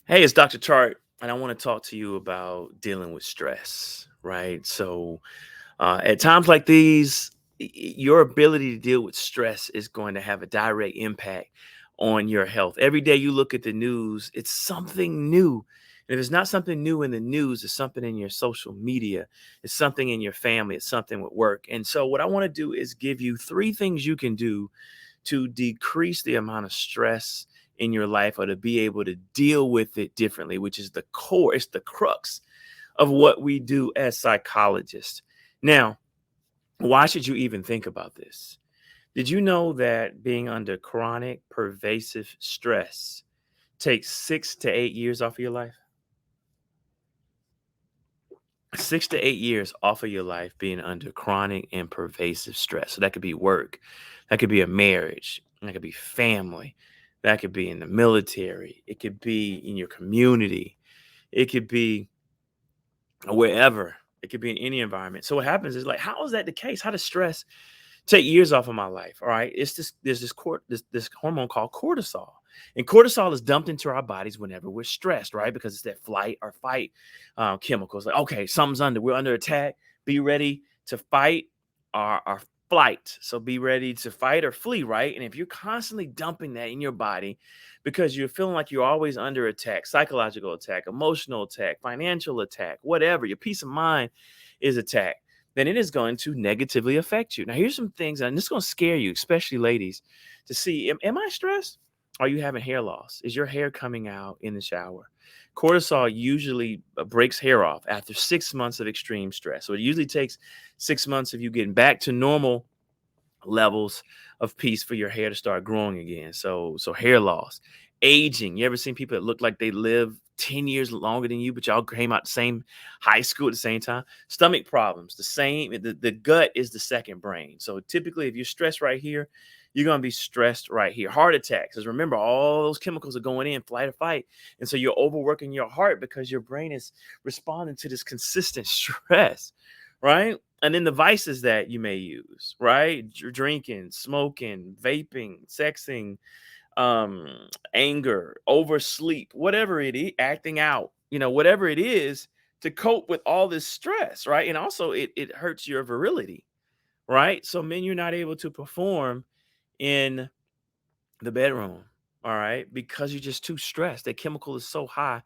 Hey, it's Dr. Chart, and I want to talk to you about dealing with stress, right? At times like these, your ability to deal with stress is going to have a direct impact on your health. Every day you look at the news, it's something new. And if it's not something new in the news, it's something in your social media, it's something in your family, it's something with work. And so, what I want to do is give you three things you can do to decrease the amount of stress in your life or to be able to deal with it differently, which is the core, it's the crux of what we do as psychologists. Now, why should you even think about this? Did you know that being under chronic, pervasive stress takes 6 to 8 years off of your life? 6 to 8 years off of your life being under chronic and pervasive stress. So that could be work, that could be a marriage, that could be family, that could be in the military, it could be in your community, it could be wherever, it could be in any environment. So what happens is like, how is that the case? How does stress take years off of my life? All right, it's this there's this hormone called cortisol, and cortisol is dumped into our bodies whenever we're stressed, right? Because it's that flight or fight chemicals. Like, okay, we're under attack. Be ready to fight or flight. So be ready to fight or flee, right? And if you're constantly dumping that in your body because you're feeling like you're always under attack, psychological attack, emotional attack, financial attack, whatever, your peace of mind is attacked, then it is going to negatively affect you. Now, here's some things, and this is going to scare you, especially ladies, to see, am I stressed? Are you having hair loss? Is your hair coming out in the shower? Cortisol usually breaks hair off after 6 months of extreme stress. So it usually takes 6 months of you getting back to normal levels of peace for your hair to start growing again. So hair loss, aging. You ever seen people that look like they live 10 years longer than you, but y'all came out the same high school at the same time? Stomach problems, the same. The gut is the second brain. So typically, if you're stressed right here, you're gonna be stressed right here. Heart attacks, because remember, all those chemicals are going in, flight or fight. And so you're overworking your heart because your brain is responding to this consistent stress, right? And then the vices that you may use, right? Drinking, smoking, vaping, sexing, anger, oversleep, whatever it is, acting out, whatever it is to cope with all this stress, right? And also it hurts your virility, right? So men, you're not able to perform in the bedroom, all right, because you're just too stressed. That chemical is so high,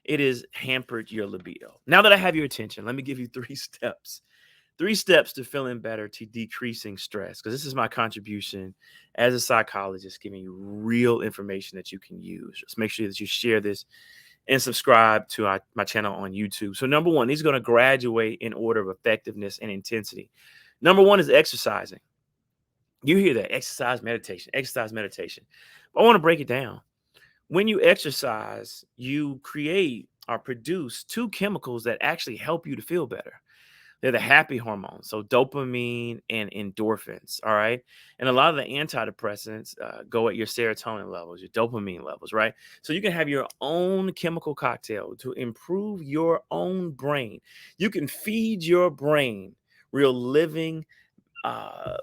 it has hampered your libido. Now that I have your attention, let me give you three steps to feeling better, to decreasing stress, because this is my contribution as a psychologist, giving you real information that you can use. Just make sure that you share this and subscribe to my channel on YouTube. So number one, these are going to graduate in order of effectiveness and intensity. Number one is exercising. You hear that: exercise, meditation, exercise, meditation. But I want to break it down. When you exercise, you create or produce two chemicals that actually help you to feel better. They're the happy hormones, so dopamine and endorphins. All right, and a lot of the antidepressants go at your serotonin levels, your dopamine levels, right? So you can have your own chemical cocktail to improve your own brain. You can feed your brain real living uh,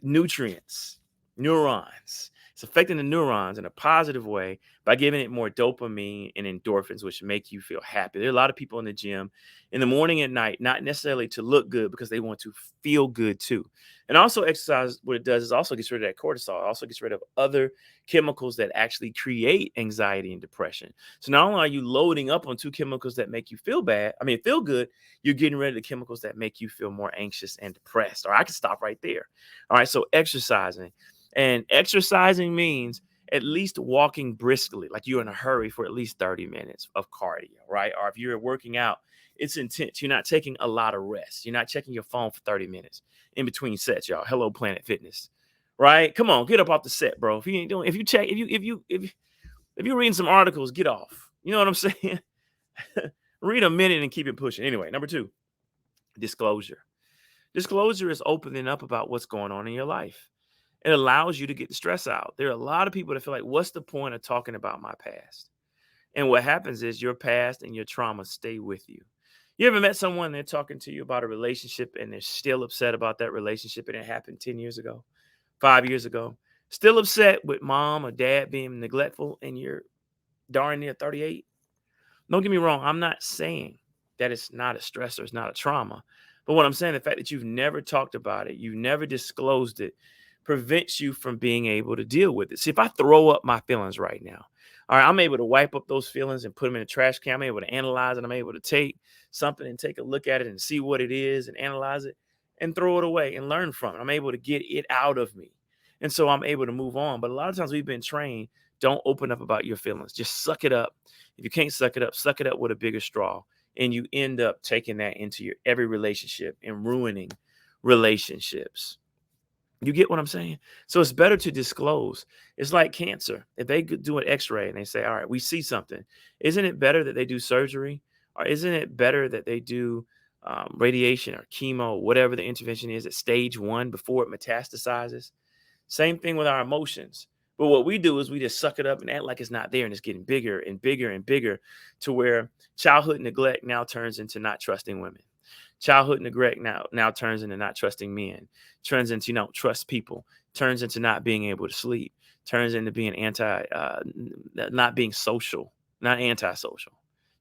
nutrients, neurons. It's affecting the neurons in a positive way by giving it more dopamine and endorphins, which make you feel happy. There are a lot of people in the gym in the morning and night, not necessarily to look good, because they want to feel good too. And also, exercise, what it does is also gets rid of that cortisol. It also gets rid of other chemicals that actually create anxiety and depression. So not only are you loading up on two chemicals that make you feel good, you're getting rid of the chemicals that make you feel more anxious and depressed. Or I can stop right there. All right. So exercising. And exercising means at least walking briskly, like you're in a hurry, for at least 30 minutes of cardio, right? Or if you're working out, it's intense. You're not taking a lot of rest. You're not checking your phone for 30 minutes in between sets, y'all. Hello, Planet Fitness. Right? Come on, get up off the set, bro. If you ain't doing, if you check, if you're reading some articles, get off. You know what I'm saying? Read a minute and keep it pushing. Anyway, number two, disclosure. Disclosure is opening up about what's going on in your life. It allows you to get the stress out. There are a lot of people that feel like, what's the point of talking about my past? And what happens is your past and your trauma stay with you. You ever met someone, they're talking to you about a relationship and they're still upset about that relationship and it happened 10 years ago, 5 years ago? Still upset with mom or dad being neglectful and you're darn near 38? Don't get me wrong. I'm not saying that it's not a stressor, it's not a trauma. But what I'm saying, the fact that you've never talked about it, you've never disclosed it, prevents you from being able to deal with it. See, if I throw up my feelings right now, all right, I'm able to wipe up those feelings and put them in a trash can. I'm able to analyze it. I'm able to take something and take a look at it and see what it is and analyze it and throw it away and learn from it. I'm able to get it out of me. And so I'm able to move on. But a lot of times we've been trained, don't open up about your feelings. Just suck it up. If you can't suck it up with a bigger straw. And you end up taking that into your every relationship and ruining relationships. You get what I'm saying? So it's better to disclose. It's like cancer. If they do an x-ray and they say, all right, we see something, isn't it better that they do surgery? Or isn't it better that they do radiation or chemo, whatever the intervention is at stage 1 before it metastasizes? Same thing with our emotions. But what we do is we just suck it up and act like it's not there, and it's getting bigger and bigger and bigger, to where childhood neglect now turns into not trusting women. Childhood neglect now turns into not trusting men, turns into you don't trust people, turns into not being able to sleep, turns into being not being social, not antisocial.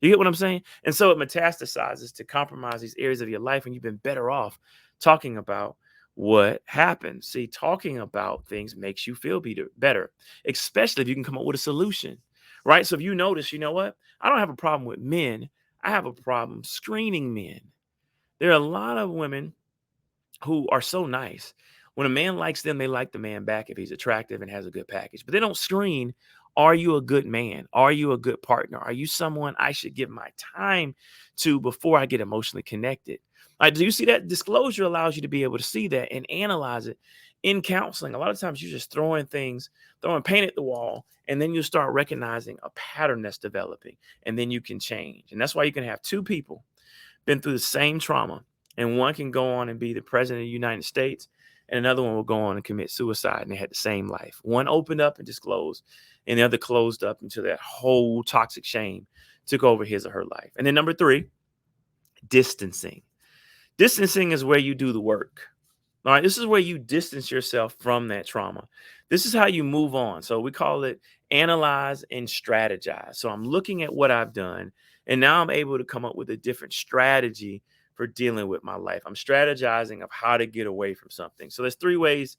You get what I'm saying? And so it metastasizes to compromise these areas of your life, and you've been better off talking about what happened. See, talking about things makes you feel better, especially if you can come up with a solution, right? So if you notice, you know what? I don't have a problem with men. I have a problem screening men. There are a lot of women who are so nice. When a man likes them, they like the man back if he's attractive and has a good package. But they don't screen, are you a good man? Are you a good partner? Are you someone I should give my time to before I get emotionally connected? Do you see that? Disclosure allows you to be able to see that and analyze it in counseling. A lot of times you're just throwing paint at the wall, and then you start recognizing a pattern that's developing, and then you can change. And that's why you can have two people been through the same trauma, and one can go on and be the president of the United States, and another one will go on and commit suicide, and they had the same life. One opened up and disclosed, and the other closed up until that whole toxic shame took over his or her life. And then number 3, distancing. Distancing is where you do the work. All right, this is where you distance yourself from that trauma. This is how you move on. So we call it analyze and strategize. So I'm looking at what I've done, and now I'm able to come up with a different strategy for dealing with my life. I'm strategizing of how to get away from something. So there's 3 ways.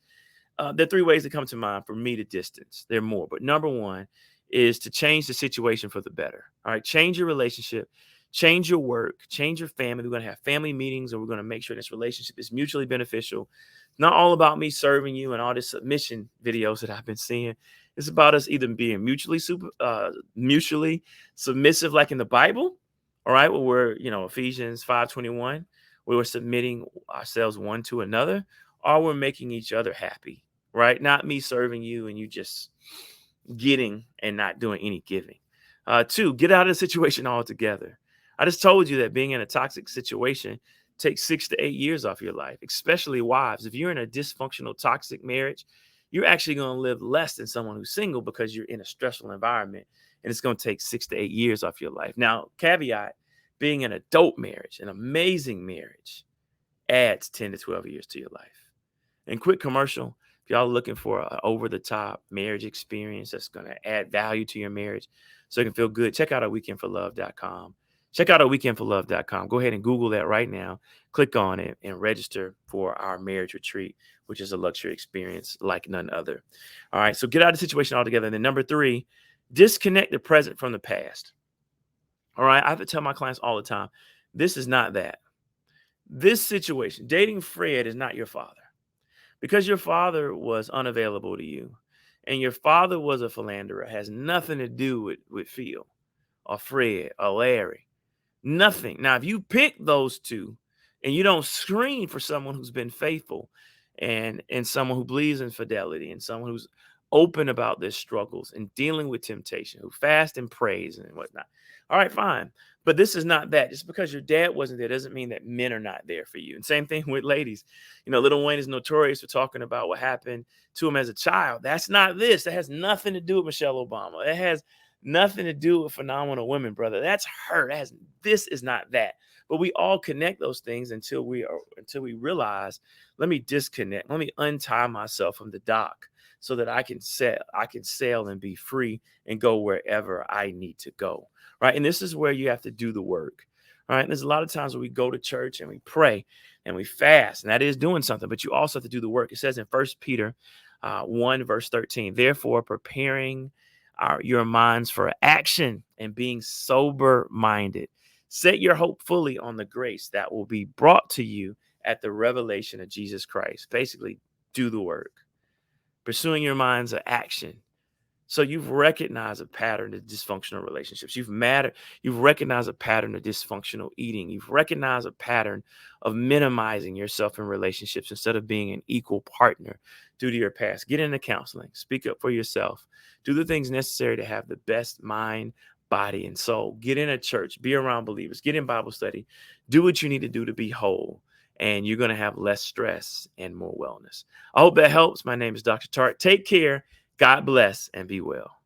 There are 3 ways that come to mind for me to distance. There are more, but number 1 is to change the situation for the better. All right, change your relationship, change your work, change your family. We're going to have family meetings, and we're going to make sure this relationship is mutually beneficial. It's not all about me serving you and all this submission videos that I've been seeing. It's about us either being mutually submissive, like in the Bible. All right, where we're Ephesians 5:21, where we're submitting ourselves one to another, or we're making each other happy. Right, not me serving you and you just getting and not doing any giving. 2, get out of the situation altogether. I just told you that being in a toxic situation takes 6 to 8 years off your life, especially wives. If you're in a dysfunctional, toxic marriage, you're actually going to live less than someone who's single because you're in a stressful environment, and it's going to take 6 to 8 years off your life. Now, caveat, being in a dope marriage, an amazing marriage, adds 10 to 12 years to your life. And quick commercial, if y'all looking for an over-the-top marriage experience that's going to add value to your marriage so it can feel good, check out our weekendforlove.com. Check out our weekendforlove.com. Go ahead and Google that right now. Click on it and register for our marriage retreat, which is a luxury experience like none other. All right, so get out of the situation altogether. And then number 3, disconnect the present from the past. All right, I have to tell my clients all the time, this is not that. This situation, dating Fred, is not your father. Because your father was unavailable to you and your father was a philanderer, has nothing to do with Phil or Fred or Larry. Nothing. Now, if you pick those 2 and you don't screen for someone who's been faithful and someone who believes in fidelity and someone who's open about their struggles and dealing with temptation, who fast and prays and whatnot. All right, fine. But this is not that. Just because your dad wasn't there doesn't mean that men are not there for you. And same thing with ladies. Lil Wayne is notorious for talking about what happened to him as a child. That's not this. That has nothing to do with Michelle Obama. It has nothing to do with phenomenal women, brother. That's her. This is not that. But we all connect those things until we realize, let me disconnect. Let me untie myself from the dock so that I can sail and be free and go wherever I need to go. Right. And this is where you have to do the work. Right. And there's a lot of times where we go to church and we pray and we fast, and that is doing something, but you also have to do the work. It says in First Peter 1 verse 13, therefore preparing your minds for action and being sober minded. Set your hope fully on the grace that will be brought to you at the revelation of Jesus Christ. Basically, do the work. Pursuing your mind's action. So you've recognized a pattern of dysfunctional relationships. You've recognized a pattern of dysfunctional eating. You've recognized a pattern of minimizing yourself in relationships instead of being an equal partner due to your past. Get into counseling. Speak up for yourself. Do the things necessary to have the best mind, body, and soul. Get in a church. Be around believers. Get in Bible study. Do what you need to do to be whole. And you're going to have less stress and more wellness. I hope that helps. My name is Dr. Tartt. Take care. God bless and be well.